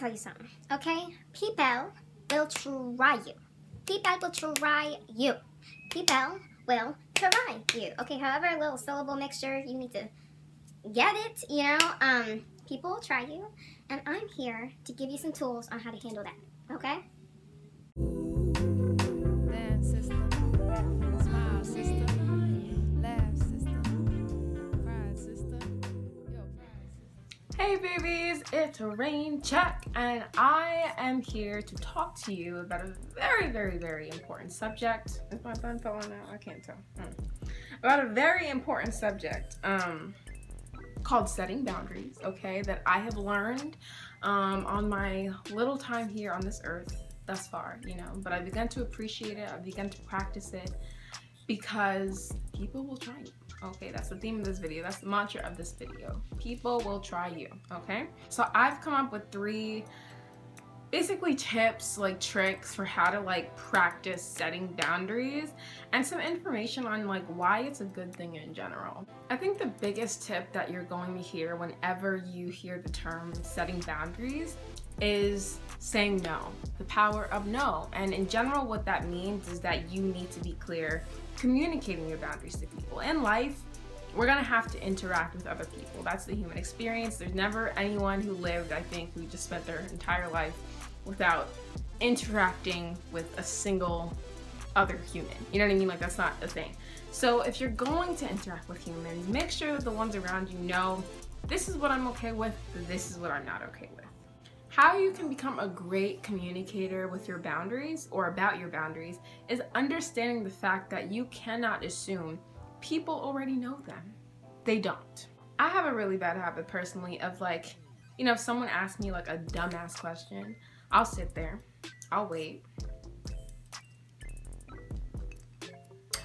tell you something, okay? People will try you. People will try you. People will try you. Okay, however, a little syllable mixture, you need to get it, you know? People will try you, and I'm here to give you some tools on how to handle that, okay? Dance, sister. Smile, sister. Laugh, sister. Cry, sister. Yo, cry, sister. Hey babies, it's Rain Check, and I am here to talk to you about a very important subject. Is my bun falling out? I can't tell. About a very important subject called setting boundaries, okay, that I have learned on my little time here on this earth thus far, you know, but I've begun to appreciate it, I've begun to practice it because people will try you. Okay, that's the theme of this video. That's the mantra of this video. People will try you, okay? So I've come up with 3 basically tips, like tricks for how to like practice setting boundaries and some information on like why it's a good thing in general. I think the biggest tip that you're going to hear whenever you hear the term setting boundaries is saying no, the power of no. And in general, what that means is that you need to be clear communicating your boundaries to people. In life, we're gonna have to interact with other people. That's the human experience. There's never anyone who lived, I think, who just spent their entire life without interacting with a single other human. You know what I mean? Like, that's not a thing. So if you're going to interact with humans, make sure that the ones around you know, this is what I'm okay with, this is what I'm not okay with. How you can become a great communicator with your boundaries or about your boundaries is understanding the fact that you cannot assume people already know them. They don't. I have a really bad habit personally of like, you know, if someone asks me like a dumbass question, I'll sit there, I'll wait,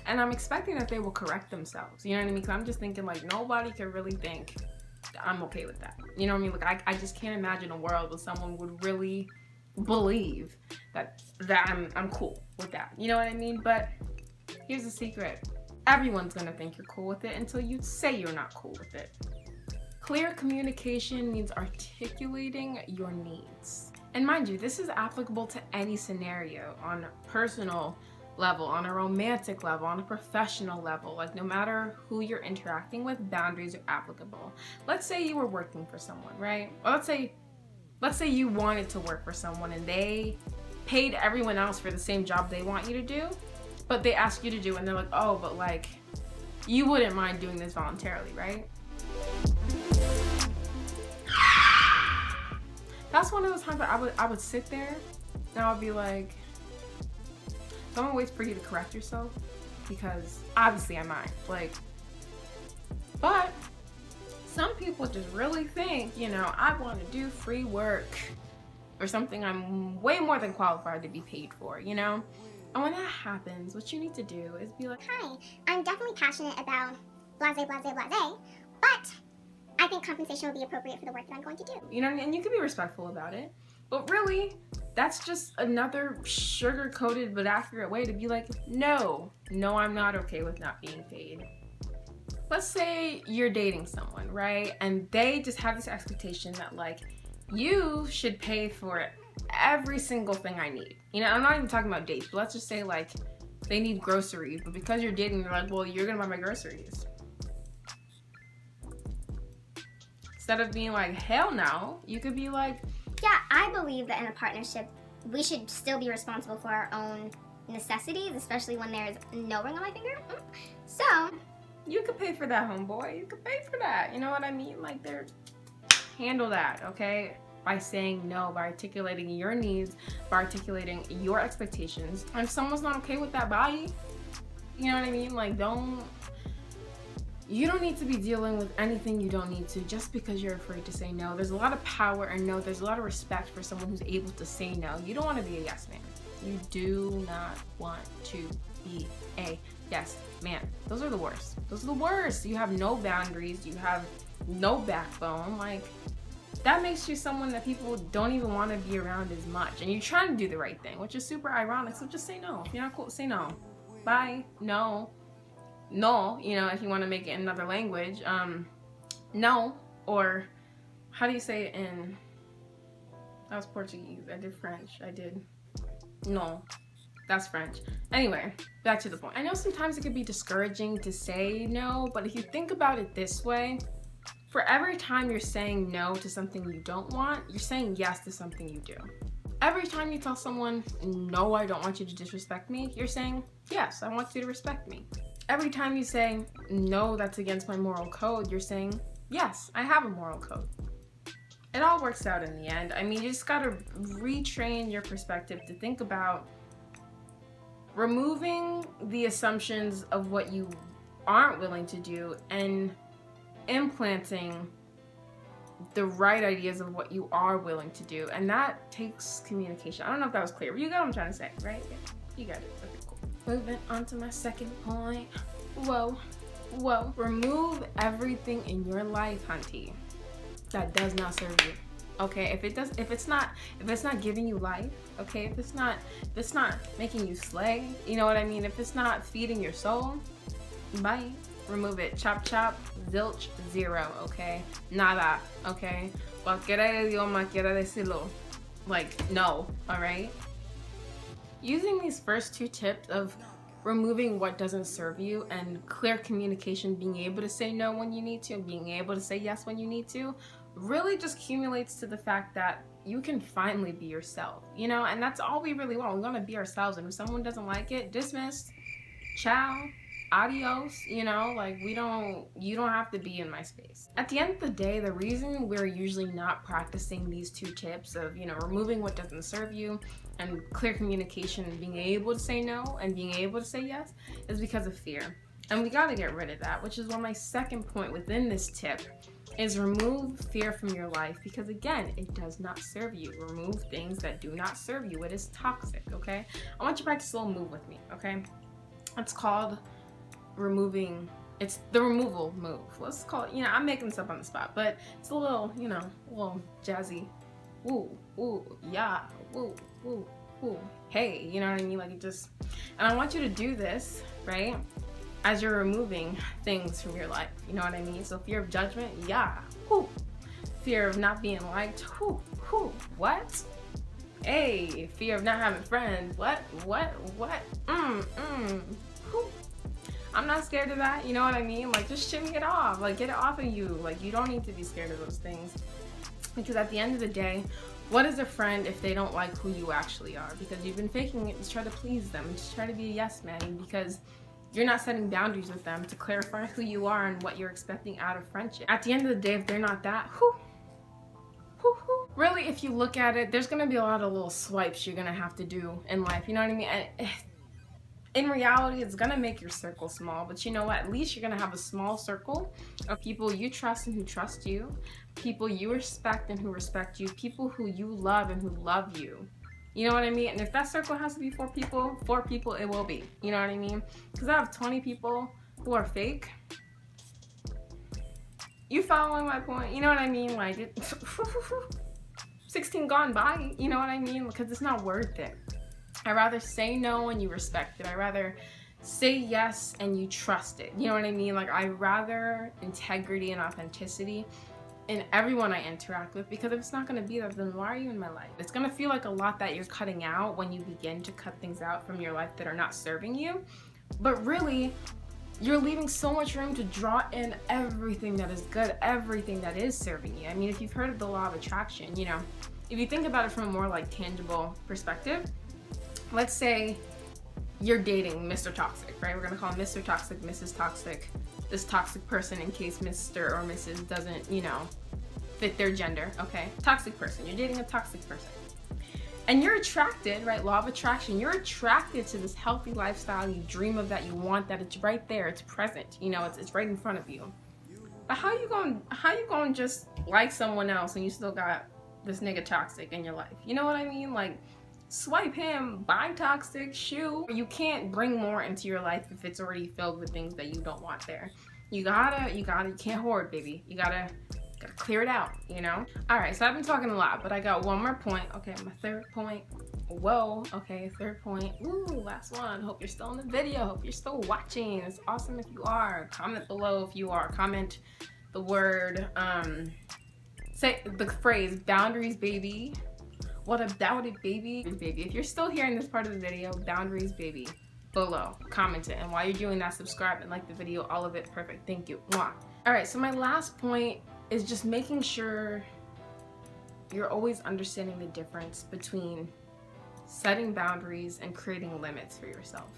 and I'm expecting that they will correct themselves. You know what I mean? Because I'm just thinking like nobody can really think I'm okay with that. You know what I mean? Like I just can't imagine a world where someone would really believe that I'm cool with that. You know what I mean? But here's the secret. Everyone's gonna think you're cool with it until you say you're not cool with it. Clear communication means articulating your needs. And mind you, this is applicable to any scenario on a personal level, on a romantic level, on a professional level. Like no matter who you're interacting with, boundaries are applicable. Let's say you were working for someone, right? Or let's say you wanted to work for someone and they paid everyone else for the same job they want you to do, but they ask you to do, and they're like, oh, but like, you wouldn't mind doing this voluntarily, right? That's one of those times that I would sit there and I would be like, someone waits for you to correct yourself, because obviously I might, like, but some people just really think, you know, I want to do free work or something I'm way more than qualified to be paid for, you know? And when that happens, what you need to do is be like, Hi, I'm definitely passionate about blase, but I think compensation would be appropriate for the work that I'm going to do. you know, and you can be respectful about it, but really, that's just another sugar-coated but accurate way to be like, no, I'm not okay with not being paid. Let's say you're dating someone, right? And they just have this expectation that like, you should pay for every single thing I need. You know, I'm not even talking about dates, but let's just say like, they need groceries, but because you're dating, you're like, well, you're gonna buy my groceries. Instead of being like, hell no, you could be like, Yeah, I believe that in a partnership, we should still be responsible for our own necessities, especially when there's no ring on my finger. So, you could pay for that, homeboy. You could pay for that. You know what I mean? Like, handle that, okay? By saying no, by articulating your needs, by articulating your expectations. And if someone's not okay with that, bye. You know what I mean? Like, you don't need to be dealing with anything you don't need to just because you're afraid to say no. There's a lot of power in no. There's a lot of respect for someone who's able to say no. You don't want to be a yes man. You do not want to be a yes man. Those are the worst. Those are the worst. You have no boundaries. You have no backbone. Like, that makes you someone that people don't even want to be around as much. And you're trying to do the right thing, which is super ironic. So just say no. If you're not cool, say no. Bye. No, you know, if you want to make it in another language, no, or how do you say it in That was Portuguese. I did French. No, that's French. Anyway, back to the point. I know sometimes it can be discouraging to say no, but if you think about it this way, for every time you're saying no to something you don't want, you're saying yes to something you do. Every time you tell someone, no, I don't want you to disrespect me, you're saying, yes, I want you to respect me. Every time you say, no, that's against my moral code, you're saying, yes, I have a moral code. It all works out in the end. I mean, you just gotta retrain your perspective to think about removing the assumptions of what you aren't willing to do and implanting the right ideas of what you are willing to do. And that takes communication. I don't know if that was clear. You got what I'm trying to say, right? Yeah, you got it. Okay, cool. Moving on to my second point. Whoa. Remove everything in your life, hunty, that does not serve you. Okay, if it's not giving you life, okay, if it's not making you slay, you know what I mean? If it's not feeding your soul, bye. Remove it. Chop chop, zilch, zero, okay? Nada, okay? Cualquiera idioma quiera decirlo. Like, no, alright? Using these first two tips of removing what doesn't serve you and clear communication, being able to say no when you need to, and being able to say yes when you need to, really just accumulates to the fact that you can finally be yourself, you know? And that's all we really want. We want to be ourselves, and if someone doesn't like it, dismissed, ciao, adios, you know? Like, you don't have to be in my space. At the end of the day, the reason we're usually not practicing these two tips of, you know, removing what doesn't serve you and clear communication and being able to say no and being able to say yes is because of fear. And we got to get rid of that, which is why my second point within this tip is remove fear from your life, because again, it does not serve you. Remove things that do not serve you. It is toxic, okay? I want you to practice a little move with me, okay? It's called removing, it's the removal move. Let's call it, you know, I'm making this up on the spot, but it's a little, you know, a little jazzy. Woo, woo, yeah, woo, woo, woo. Hey, you know what I mean? Like, it just, and I want you to do this, right? As you're removing things from your life, you know what I mean? So fear of judgment, yeah, whoo. Fear of not being liked, whoo, whoo, what? Hey, fear of not having friends, what, whoo. I'm not scared of that, you know what I mean? Like, just shimmy it off, like, get it off of you. Like, you don't need to be scared of those things. Because at the end of the day, what is a friend if they don't like who you actually are? Because you've been faking it to try to please them, to try to be a yes man, because you're not setting boundaries with them to clarify who you are and what you're expecting out of friendship. At the end of the day, if they're not that, really, if you look at it, there's gonna be a lot of little swipes you're gonna have to do in life, you know what I mean? And in reality, it's gonna make your circle small, but you know what? At least you're gonna have a small circle of people you trust and who trust you, people you respect and who respect you, people who you love and who love you. You know what I mean? And if that circle has to be 4 people it will be. You know what I mean? Because I have 20 people who are fake. You following my point? You know what I mean? Like, 16 gone by. You know what I mean? Because it's not worth it. I'd rather say no and you respect it. I'd rather say yes and you trust it. You know what I mean? Like, I'd rather integrity and authenticity in everyone I interact with, because if it's not going to be there, then why are you in my life? It's going to feel like a lot that you're cutting out when you begin to cut things out from your life that are not serving you. But really, you're leaving so much room to draw in everything that is good, everything that is serving you. I mean, if you've heard of the law of attraction, you know, if you think about it from a more like tangible perspective, let's say you're dating Mr. Toxic, right? We're going to call him Mr. Toxic, Mrs. Toxic, this toxic person in case Mr. or Mrs. doesn't, you know, fit their gender, okay? Toxic person. You're dating a toxic person. And you're attracted, right? Law of attraction. You're attracted to this healthy lifestyle you dream of, that you want, that it's right there, it's present, you know, it's right in front of you. But how you going to just like someone else and you still got this nigga toxic in your life? You know what I mean? Like, swipe him, buy toxic, shoo. You can't bring more into your life if it's already filled with things that you don't want there. You can't hoard, baby. You gotta clear it out, you know? All right, so I've been talking a lot, but I got one more point. Okay, my third point. Whoa, okay, third point. Ooh, last one. Hope you're still in the video. Hope you're still watching. It's awesome if you are. Comment below if you are. Comment the word, say the phrase, boundaries, baby. what about it, baby? If you're still here in this part of the video, boundaries, baby, below, comment it. And while you're doing that, subscribe and like the video, all of it, perfect, thank you. Mwah. All right, so my last point is just making sure you're always understanding the difference between setting boundaries and creating limits for yourself.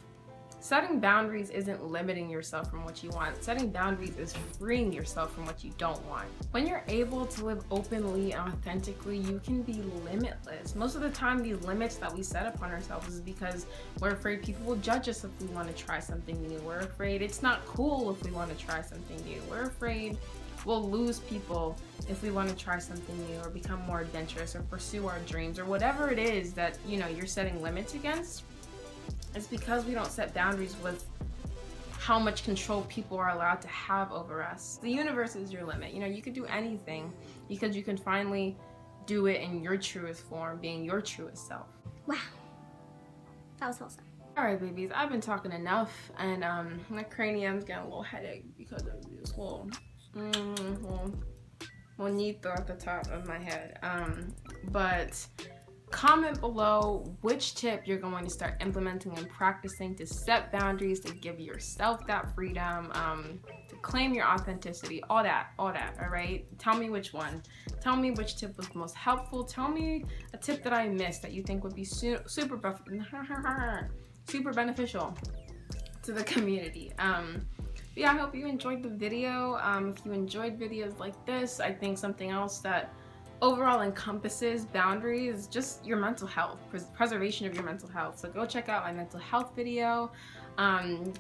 Setting boundaries isn't limiting yourself from what you want. Setting boundaries is freeing yourself from what you don't want. When you're able to live openly and authentically, you can be limitless. Most of the time, these limits that we set upon ourselves is because we're afraid people will judge us if we want to try something new. We're afraid it's not cool if we want to try something new. We're afraid we'll lose people if we want to try something new or become more adventurous or pursue our dreams or whatever it is that, you know, you're setting limits against. It's because we don't set boundaries with how much control people are allowed to have over us. The universe is your limit. You know, you can do anything because you can finally do it in your truest form, being your truest self. Wow. That was wholesome. All right, babies, I've been talking enough, and my cranium's getting a little headache because of this little bonito at the top of my head. But comment below which tip you're going to start implementing and practicing to set boundaries, to give yourself that freedom, to claim your authenticity, all that, all right? Tell me which one. Tell me which tip was most helpful. Tell me a tip that I missed that you think would be super beneficial to the community. Yeah, I hope you enjoyed the video. If you enjoyed videos like this, I think something else that overall encompasses boundaries, just your mental health, preservation of your mental health. So go check out my mental health video.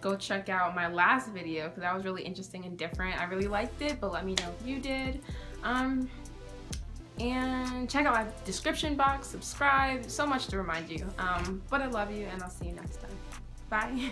Go check out my last video because that was really interesting and different. I really liked it, but let me know if you did. And check out my description box, subscribe, so much to remind you. But I love you and I'll see you next time. Bye.